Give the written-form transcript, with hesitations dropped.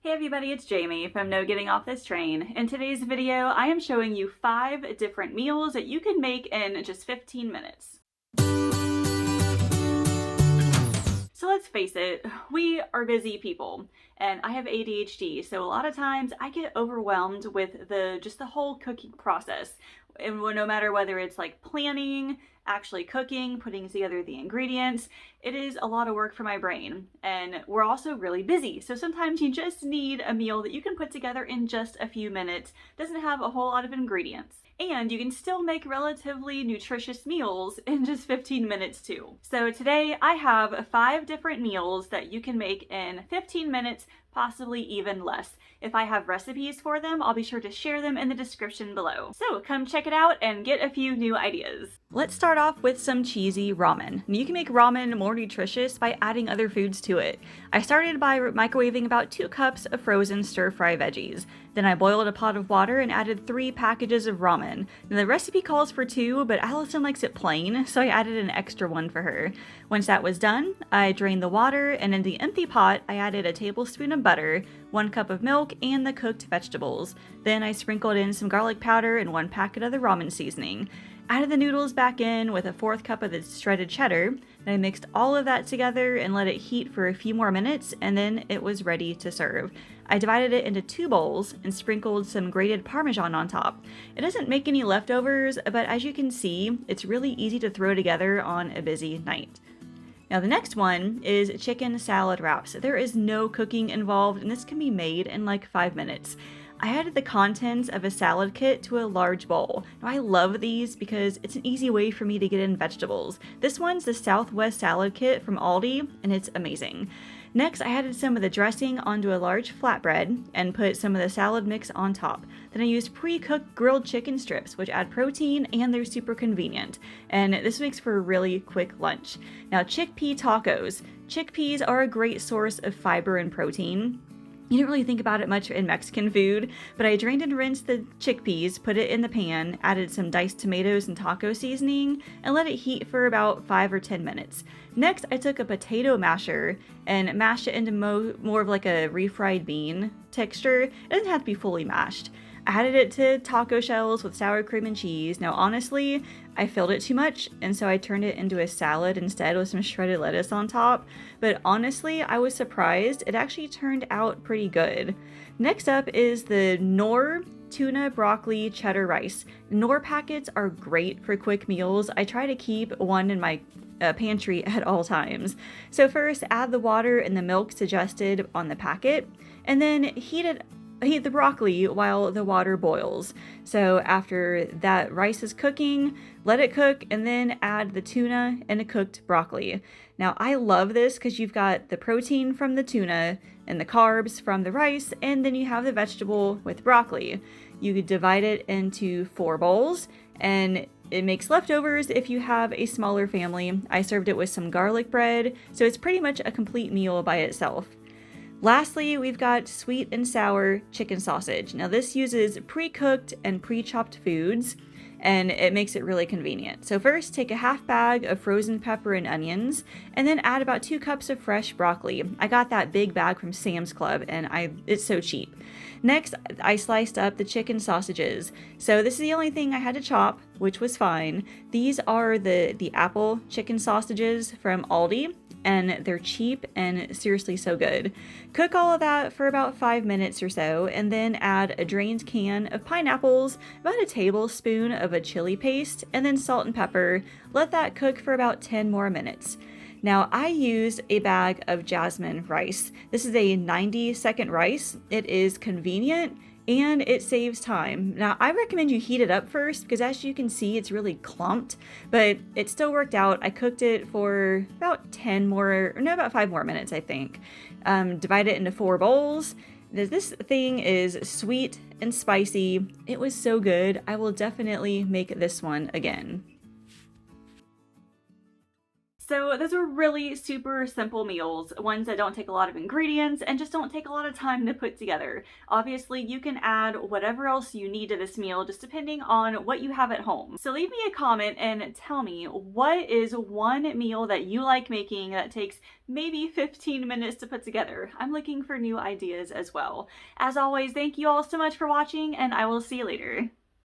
Hey everybody, it's Jamie from No Getting Off This Train. In today's video, I am showing you 5 different meals that you can make in just 15 minutes. So let's face it, we are busy people, and I have ADHD, so a lot of times I get overwhelmed with the whole cooking process. And no matter whether it's like planning, actually cooking, putting together the ingredients, it is a lot of work for my brain. And we're also really busy, so sometimes you just need a meal that you can put together in just a few minutes. Doesn't have a whole lot of ingredients. And you can still make relatively nutritious meals in just 15 minutes too. So today I have 5 different meals that you can make in 15 minutes, possibly even less. If I have recipes for them, I'll be sure to share them in the description below. So come check it out and get a few new ideas. Let's start off with some cheesy ramen. You can make ramen more nutritious by adding other foods to it. I started by microwaving about 2 cups of frozen stir-fry veggies. Then I boiled a pot of water and added 3 packages of ramen. Now the recipe calls for 2, but Allison likes it plain, so I added an extra one for her. Once that was done, I drained the water, and in the empty pot, I added a tablespoon of butter, 1 cup of milk, and the cooked vegetables. Then I sprinkled in some garlic powder and 1 packet of the ramen seasoning. Added the noodles back in with a 1/4 cup of the shredded cheddar. Then I mixed all of that together and let it heat for a few more minutes, and then it was ready to serve. I divided it into 2 bowls and sprinkled some grated Parmesan on top. It doesn't make any leftovers, but as you can see, it's really easy to throw together on a busy night. Now the next one is chicken salad wraps. There is no cooking involved, and this can be made in like 5 minutes. I added the contents of a salad kit to a large bowl. Now I love these because it's an easy way for me to get in vegetables. This one's the Southwest salad kit from Aldi, and it's amazing. Next, I added some of the dressing onto a large flatbread and put some of the salad mix on top. Then I used pre-cooked grilled chicken strips, which add protein and they're super convenient. And this makes for a really quick lunch. Now, chickpea tacos. Chickpeas are a great source of fiber and protein. You don't really think about it much in Mexican food, but I drained and rinsed the chickpeas, put it in the pan, added some diced tomatoes and taco seasoning, and let it heat for about 5 or 10 minutes. Next, I took a potato masher and mashed it into more of like a refried bean texture. It doesn't have to be fully mashed. I added it to taco shells with sour cream and cheese. Now honestly, I filled it too much, and so I turned it into a salad instead with some shredded lettuce on top. But honestly, I was surprised. It actually turned out pretty good. Next up is the Knorr tuna broccoli cheddar rice. Knorr packets are great for quick meals. I try to keep one in my pantry at all times. So first, add the water and the milk suggested on the packet, and then heat the broccoli while the water boils. So after that rice is cooking, let it cook, and then add the tuna and a cooked broccoli. Now I love this because you've got the protein from the tuna and the carbs from the rice, and then you have the vegetable with broccoli. You could divide it into 4 bowls, and it makes leftovers if you have a smaller family. I served it with some garlic bread, so it's pretty much a complete meal by itself. Lastly, we've got sweet and sour chicken sausage. Now this uses pre-cooked and pre-chopped foods, and it makes it really convenient. So first, take a 1/2 bag of frozen pepper and onions, and then add about 2 cups of fresh broccoli. I got that big bag from Sam's Club, and it's so cheap. Next, I sliced up the chicken sausages. So this is the only thing I had to chop, which was fine. These are the apple chicken sausages from Aldi, and they're cheap and seriously so good. Cook all of that for about 5 minutes or so, and then add a drained can of pineapples, about a tablespoon of a chili paste, and then salt and pepper. Let that cook for about 10 more minutes. Now I used a bag of jasmine rice. This is a 90-second rice. It is convenient and it saves time. Now I recommend you heat it up first because as you can see, it's really clumped, but it still worked out. I cooked it for about 5 more minutes, I think. Divide it into 4 bowls. This thing is sweet and spicy. It was so good. I will definitely make this one again. So those are really super simple meals, ones that don't take a lot of ingredients and just don't take a lot of time to put together. Obviously, you can add whatever else you need to this meal just depending on what you have at home. So leave me a comment and tell me, what is one meal that you like making that takes maybe 15 minutes to put together? I'm looking for new ideas as well. As always, thank you all so much for watching, and I will see you later.